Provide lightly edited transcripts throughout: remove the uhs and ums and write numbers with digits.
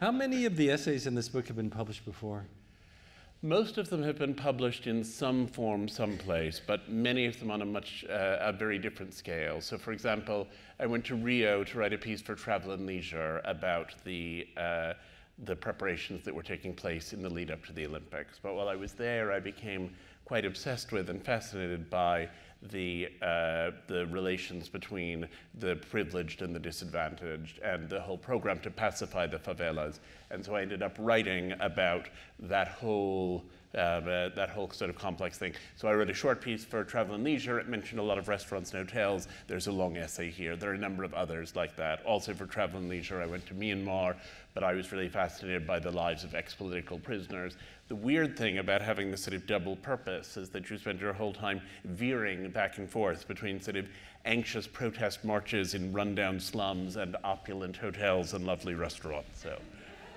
How many of the essays in this book have been published before? Most of them have been published in some form, someplace, but many of them on a very different scale. So, for example, I went to Rio to write a piece for Travel and Leisure about the preparations that were taking place in the lead up to the Olympics. But while I was there, I became quite obsessed with and fascinated by the relations between the privileged and the disadvantaged, and the whole program to pacify the favelas. And so I ended up writing about that whole sort of complex thing. So I wrote a short piece for Travel and Leisure. It mentioned a lot of restaurants and hotels. There's a long essay here. There are a number of others like that. Also for Travel and Leisure, I went to Myanmar, but I was really fascinated by the lives of ex-political prisoners. The weird thing about having this sort of double purpose is that you spend your whole time veering back and forth between sort of anxious protest marches in rundown slums and opulent hotels and lovely restaurants. So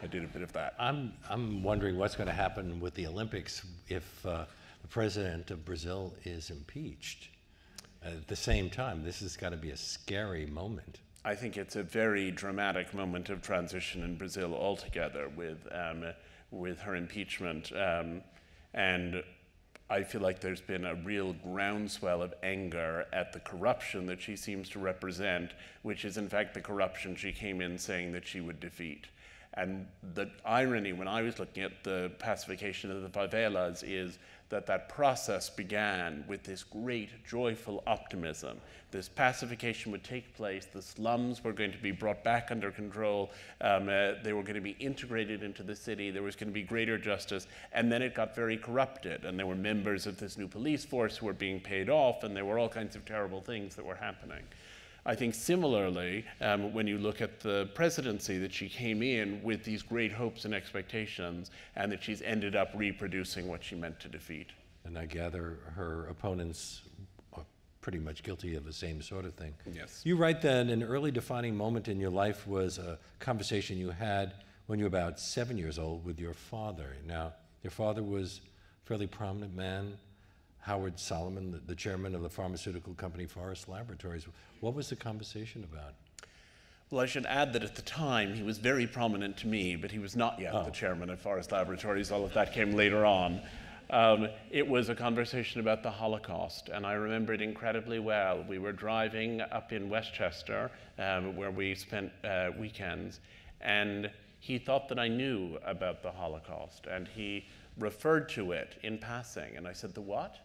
I did a bit of that. I'm wondering what's going to happen with the Olympics if the president of Brazil is impeached. At the same time, this has got to be a scary moment. I think it's a very dramatic moment of transition in Brazil altogether with her impeachment. And I feel like there's been a real groundswell of anger at the corruption that she seems to represent, which is in fact the corruption she came in saying that she would defeat. And the irony when I was looking at the pacification of the favelas is that that process began with this great, joyful optimism. This pacification would take place, the slums were going to be brought back under control, they were going to be integrated into the city, there was going to be greater justice, and then it got very corrupted, and there were members of this new police force who were being paid off, and there were all kinds of terrible things that were happening. I think similarly, when you look at the presidency, that she came in with these great hopes and expectations, and that she's ended up reproducing what she meant to defeat. And I gather her opponents are pretty much guilty of the same sort of thing. Yes. You write that an early defining moment in your life was a conversation you had when you were about 7 years old with your father. Now, your father was a fairly prominent man, Howard Solomon, the chairman of the pharmaceutical company Forest Laboratories. What was the conversation about? Well, I should add that at the time he was very prominent to me, but he was not yet the chairman of Forest Laboratories. All of that came later on. It was a conversation about the Holocaust, and I remember it incredibly well. We were driving up in Westchester, where we spent weekends, and he thought that I knew about the Holocaust, and he referred to it in passing. And I said, "The what?"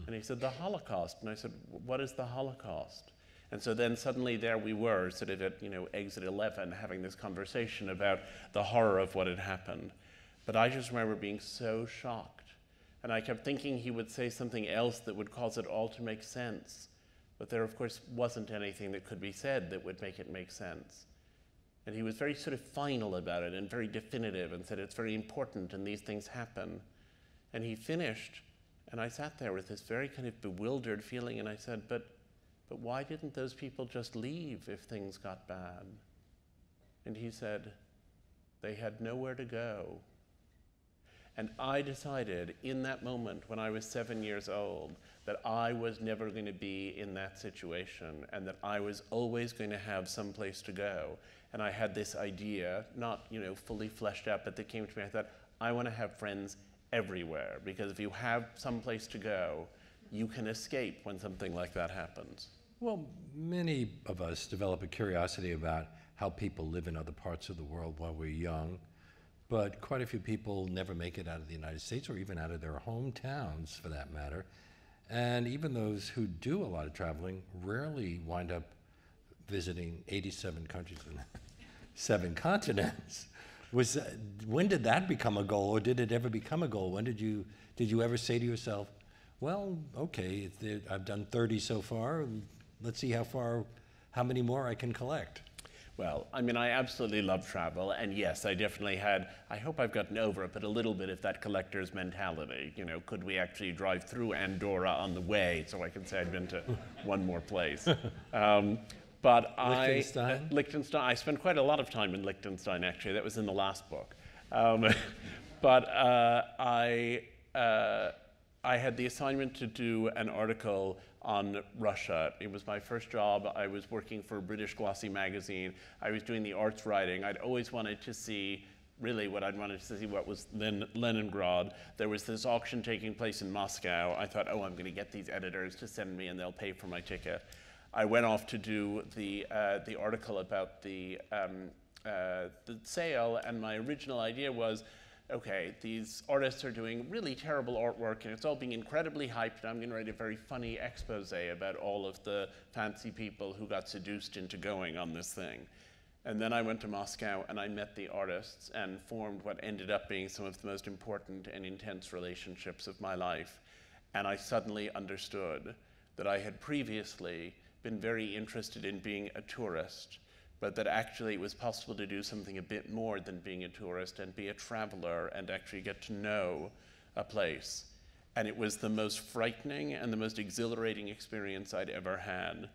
And he said, "The Holocaust." And I said, "What is the Holocaust?" And so then suddenly there we were, sort of at exit 11, having this conversation about the horror of what had happened. But I just remember being so shocked. And I kept thinking he would say something else that would cause it all to make sense. But there, of course, wasn't anything that could be said that would make it make sense. And he was very sort of final about it and very definitive and said, it's very important and these things happen. And he finished, and I sat there with this very kind of bewildered feeling, and I said, but why didn't those people just leave if things got bad? And he said, they had nowhere to go. And I decided in that moment when I was 7 years old that I was never going to be in that situation and that I was always going to have some place to go. And I had this idea, not fully fleshed out, but that came to me. I thought, I want to have friends everywhere, because if you have some place to go, you can escape when something like that happens. Well, many of us develop a curiosity about how people live in other parts of the world while we're young, but quite a few people never make it out of the United States or even out of their hometowns, for that matter. And even those who do a lot of traveling rarely wind up visiting 87 countries and 7 continents. When did that become a goal, or did it ever become a goal? When did you ever say to yourself, well, okay, I've done 30 so far, let's see how many more I can collect? Well, I mean, I absolutely love travel, and yes, I definitely had, I hope I've gotten over it, but a little bit of that collector's mentality. Could we actually drive through Andorra on the way so I can say I'd been to one more place? But Liechtenstein? Liechtenstein, I spent quite a lot of time in Liechtenstein, actually. That was in the last book. But I had the assignment to do an article on Russia. It was my first job. I was working for a British glossy magazine. I was doing the arts writing. I'd always wanted to see, really what I'd wanted to see what was Leningrad. There was this auction taking place in Moscow. I thought, oh, I'm going to get these editors to send me and they'll pay for my ticket. I went off to do the article about the sale, and my original idea was, okay, these artists are doing really terrible artwork and it's all being incredibly hyped, and I'm going to write a very funny expose about all of the fancy people who got seduced into going on this thing. And then I went to Moscow and I met the artists and formed what ended up being some of the most important and intense relationships of my life. And I suddenly understood that I had previously been very interested in being a tourist, but that actually it was possible to do something a bit more than being a tourist and be a traveler and actually get to know a place. And it was the most frightening and the most exhilarating experience I'd ever had.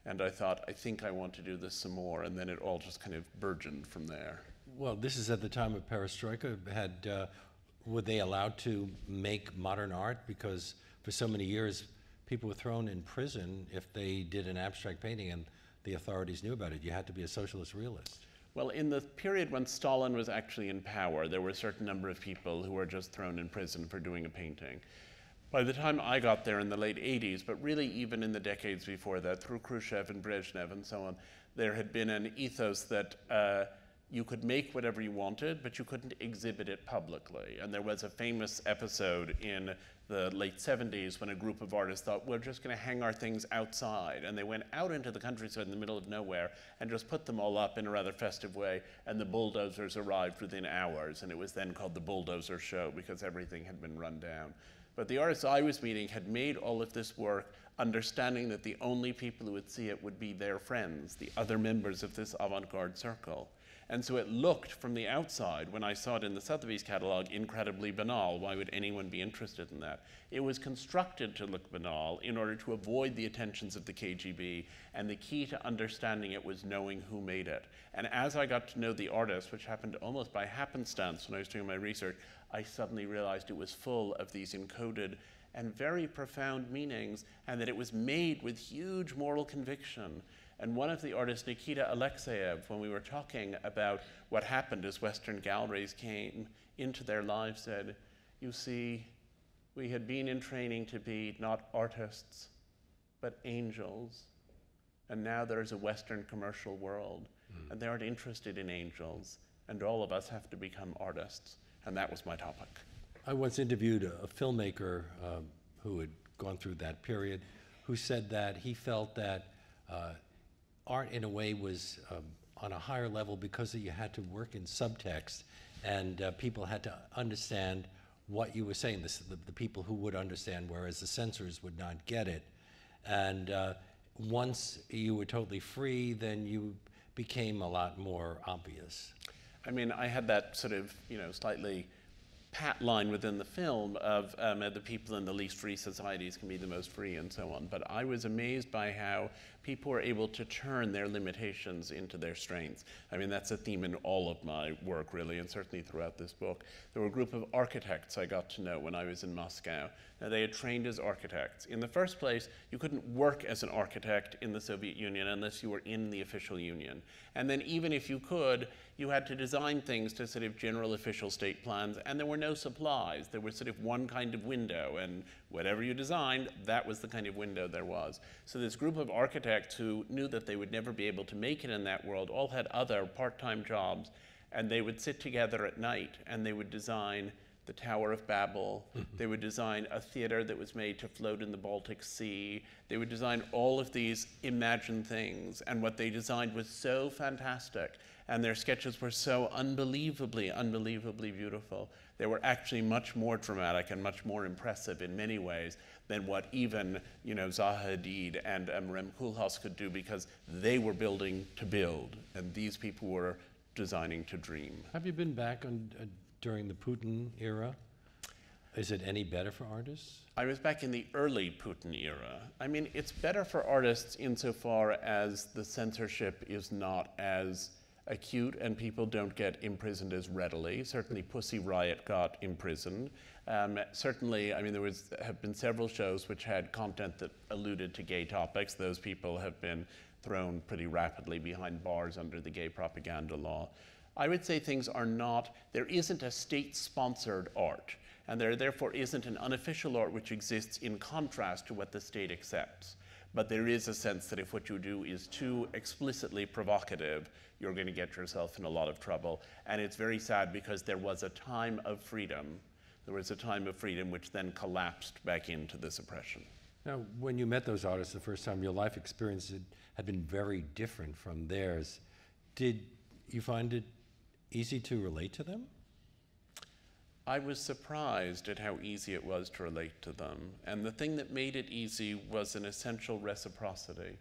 And I thought, I think I want to do this some more, and then it all just kind of burgeoned from there. Well, this is at the time of Perestroika. Were they allowed to make modern art? Because for so many years, people were thrown in prison if they did an abstract painting and the authorities knew about it. You had to be a socialist realist. Well, in the period when Stalin was actually in power, there were a certain number of people who were just thrown in prison for doing a painting. By the time I got there in the late 80s, but really even in the decades before that, through Khrushchev and Brezhnev and so on, there had been an ethos that you could make whatever you wanted, but you couldn't exhibit it publicly. And there was a famous episode in the late 70s when a group of artists thought, we're just going to hang our things outside. And they went out into the countryside in the middle of nowhere and just put them all up in a rather festive way. And the bulldozers arrived within hours. And it was then called the Bulldozer Show because everything had been run down. But the artists I was meeting had made all of this work understanding that the only people who would see it would be their friends, the other members of this avant-garde circle. And so it looked from the outside, when I saw it in the Sotheby's catalog, incredibly banal. Why would anyone be interested in that? It was constructed to look banal in order to avoid the attentions of the KGB, and the key to understanding it was knowing who made it. And as I got to know the artist, which happened almost by happenstance when I was doing my research, I suddenly realized it was full of these encoded and very profound meanings, and that it was made with huge moral conviction. And one of the artists, Nikita Alexeyev, when we were talking about what happened as Western galleries came into their lives, said, you see, we had been in training to be not artists, but angels. And now there's a Western commercial world, and they aren't interested in angels, and all of us have to become artists. And that was my topic. I once interviewed a filmmaker who had gone through that period, who said that he felt that art in a way was on a higher level because you had to work in subtext, and people had to understand what you were saying, the people who would understand, whereas the censors would not get it. And once you were totally free, then you became a lot more obvious. I mean, I had that sort of, slightly pat line within the film of the people in the least free societies can be the most free and so on. But I was amazed by how people were able to turn their limitations into their strengths. I mean, that's a theme in all of my work, really, and certainly throughout this book. There were a group of architects I got to know when I was in Moscow. Now, they had trained as architects. In the first place, you couldn't work as an architect in the Soviet Union unless you were in the official union. And then even if you could, you had to design things to sort of general official state plans, and there were no supplies. There was sort of one kind of window, and whatever you designed, that was the kind of window there was. So this group of architects who knew that they would never be able to make it in that world all had other part-time jobs, and they would sit together at night, and they would design the Tower of Babel. They would design a theater that was made to float in the Baltic Sea. They would design all of these imagined things, and what they designed was so fantastic, and their sketches were so unbelievably, unbelievably beautiful. They were actually much more dramatic and much more impressive in many ways than what even, Zaha Hadid and Rem Koolhaas could do, because they were building to build, and these people were designing to dream. Have you been back during the Putin era? Is it any better for artists? I was back in the early Putin era. I mean, it's better for artists insofar as the censorship is not as acute and people don't get imprisoned as readily. Certainly Pussy Riot got imprisoned. Certainly, I mean, have been several shows which had content that alluded to gay topics. Those people have been thrown pretty rapidly behind bars under the gay propaganda law. I would say things are not, there isn't a state-sponsored art, and there therefore isn't an unofficial art which exists in contrast to what the state accepts. But there is a sense that if what you do is too explicitly provocative, you're going to get yourself in a lot of trouble. And it's very sad because there was a time of freedom. There was a time of freedom which then collapsed back into this oppression. Now, when you met those artists the first time, your life experience had been very different from theirs. Did you find it easy to relate to them? I was surprised at how easy it was to relate to them. And the thing that made it easy was an essential reciprocity.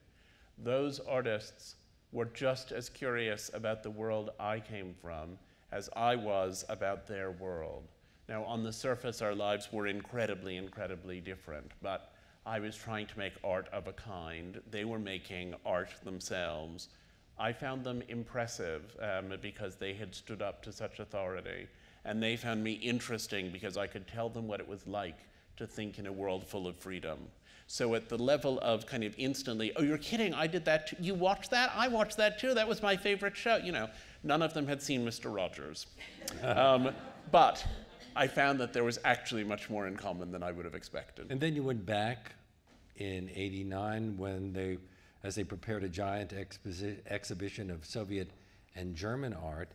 Those artists were just as curious about the world I came from as I was about their world. Now, on the surface, our lives were incredibly, incredibly different, but I was trying to make art of a kind. They were making art themselves. I found them impressive because they had stood up to such authority. And they found me interesting because I could tell them what it was like to think in a world full of freedom. So at the level of kind of instantly, oh, you're kidding, I did that too. You watched that? I watched that too. That was my favorite show. You know, none of them had seen Mr. Rogers. But I found that there was actually much more in common than I would have expected. And then you went back in '89 when as they prepared a giant exhibition of Soviet and German art.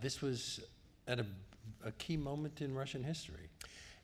This was at a key moment in Russian history.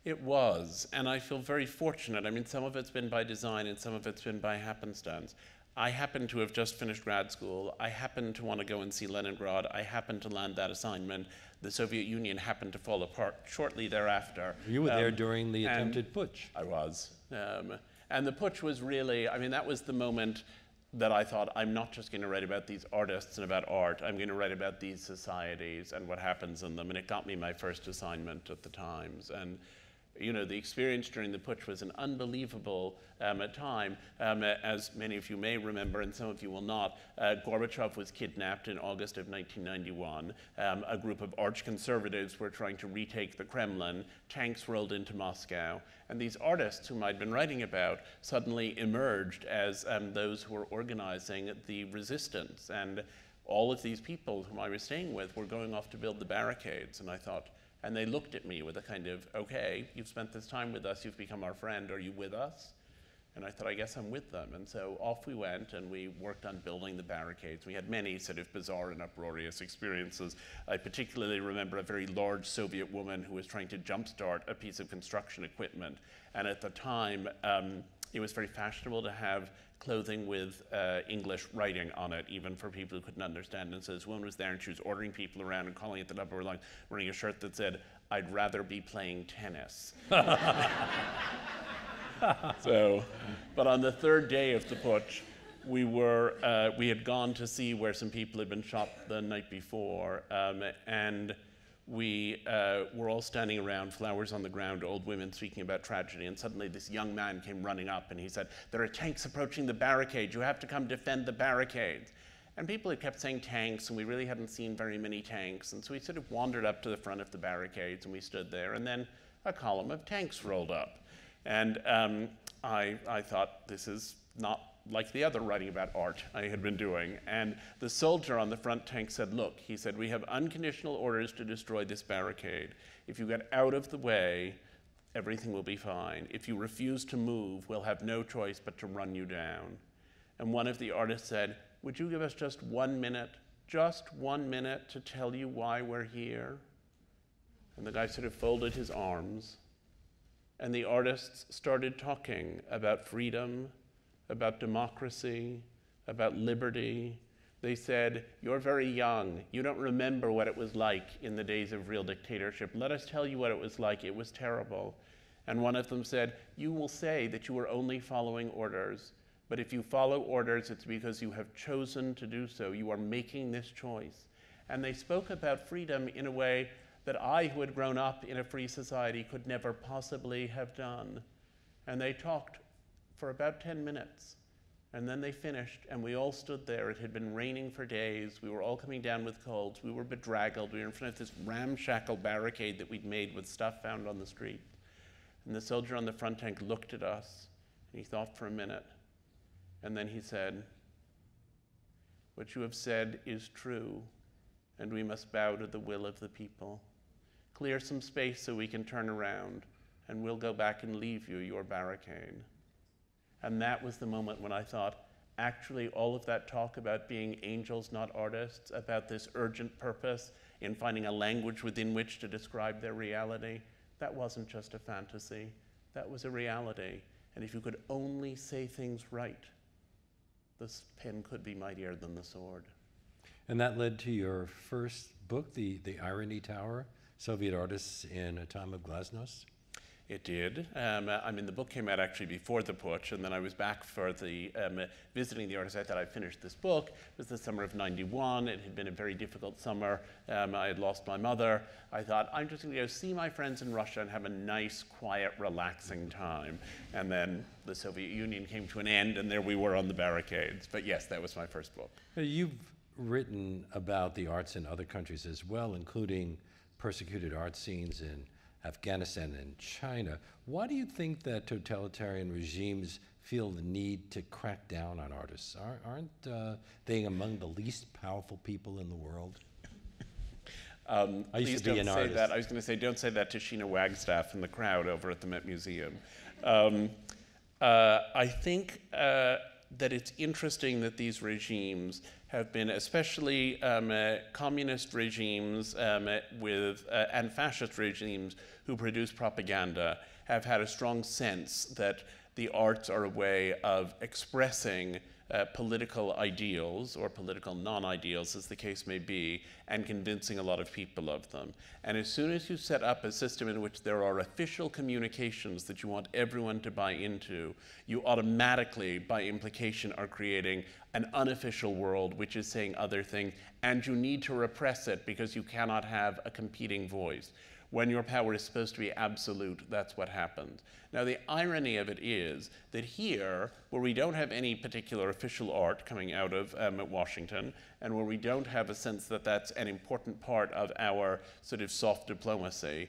It was, and I feel very fortunate. I mean, some of it's been by design and some of it's been by happenstance. I happen to have just finished grad school. I happen to want to go and see Leningrad. I happened to land that assignment. The Soviet Union happened to fall apart shortly thereafter. You were there during the attempted putsch. I was. And the putsch was really, I mean, that was the moment that I thought, I'm not just going to write about these artists and about art, I'm going to write about these societies and what happens in them. And it got me my first assignment at the Times. And you know, the experience during the putsch was an unbelievable time. As many of you may remember, and some of you will not, Gorbachev was kidnapped in August of 1991. A group of arch conservatives were trying to retake the Kremlin. Tanks rolled into Moscow. And these artists whom I'd been writing about suddenly emerged as those who were organizing the resistance. And all of these people whom I was staying with were going off to build the barricades. And I thought, and they looked at me with a kind of, okay, you've spent this time with us, you've become our friend, are you with us? And I thought, I guess I'm with them. And so off we went, and we worked on building the barricades. We had many sort of bizarre and uproarious experiences. I particularly remember a very large Soviet woman who was trying to jumpstart a piece of construction equipment. And at the time, it was very fashionable to have clothing with English writing on it, even for people who couldn't understand. And so this woman was there, and she was ordering people around and calling at the number line, wearing a shirt that said, "I'd rather be playing tennis." So, but on the third day of the putsch, we had gone to see where some people had been shot the night before, and we were all standing around, flowers on the ground, old women speaking about tragedy, and suddenly this young man came running up and he said, "There are tanks approaching the barricade. You have to come defend the barricades." And people had kept saying tanks, and we really hadn't seen very many tanks, and so we sort of wandered up to the front of the barricades, and we stood there, and then a column of tanks rolled up. And I thought, this is not like the other writing about art I had been doing. And the soldier on the front tank said, "Look," he said, "we have unconditional orders to destroy this barricade. If you get out of the way, everything will be fine. If you refuse to move, we'll have no choice but to run you down." And one of the artists said, "Would you give us just 1 minute to tell you why we're here?" And the guy sort of folded his arms, and the artists started talking about freedom, about democracy, about liberty. They said, "You're very young. You don't remember what it was like in the days of real dictatorship. Let us tell you what it was like. It was terrible." And one of them said, "You will say that you were only following orders, but if you follow orders, it's because you have chosen to do so. You are making this choice." And they spoke about freedom in a way that I, who had grown up in a free society, could never possibly have done. And they talked for about 10 minutes. And then they finished, and we all stood there. It had been raining for days. We were all coming down with colds. We were bedraggled. We were in front of this ramshackle barricade that we'd made with stuff found on the street. And the soldier on the front tank looked at us, and he thought for a minute. And then he said, "What you have said is true, and we must bow to the will of the people. Clear some space so we can turn around, and we'll go back and leave you your barricade." And that was the moment when I thought, actually, all of that talk about being angels, not artists, about this urgent purpose in finding a language within which to describe their reality, that wasn't just a fantasy. That was a reality. And if you could only say things right, this pen could be mightier than the sword. And that led to your first book, The Irony Tower, Soviet Artists in a Time of Glasnost? It did. I mean, the book came out actually before the putsch, and then I was back for the visiting the artists. I thought I'd finished this book. It was the summer of '91. It had been a very difficult summer. I had lost my mother. I thought, I'm just going to go see my friends in Russia and have a nice, quiet, relaxing time. And then the Soviet Union came to an end, and there we were on the barricades. But yes, that was my first book. You've written about the arts in other countries as well, including persecuted art scenes in Afghanistan and China. Why do you think that totalitarian regimes feel the need to crack down on artists? Aren't they among the least powerful people in the world? I used to be an artist. That. I was going to say, don't say that to Sheena Wagstaff in the crowd over at the Met Museum. I think that it's interesting that these regimes have been, especially communist regimes and fascist regimes who produce propaganda, have had a strong sense that the arts are a way of expressing political ideals, or political non-ideals as the case may be, and convincing a lot of people of them. And as soon as you set up a system in which there are official communications that you want everyone to buy into, you automatically, by implication, are creating an unofficial world which is saying other things, and you need to repress it because you cannot have a competing voice. When your power is supposed to be absolute, that's what happens. Now, the irony of it is that here, where we don't have any particular official art coming out of Washington, and where we don't have a sense that that's an important part of our sort of soft diplomacy,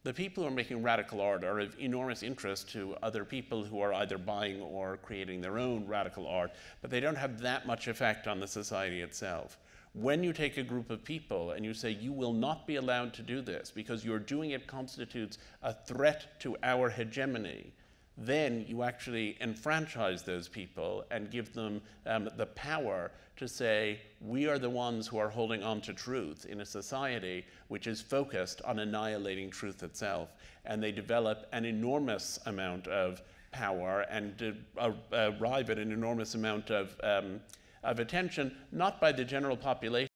the people who are making radical art are of enormous interest to other people who are either buying or creating their own radical art, but they don't have that much effect on the society itself. When you take a group of people and you say, you will not be allowed to do this because you're doing it constitutes a threat to our hegemony, then you actually enfranchise those people and give them the power to say, we are the ones who are holding on to truth in a society which is focused on annihilating truth itself. And they develop an enormous amount of power and arrive at an enormous amount of attention, not by the general population,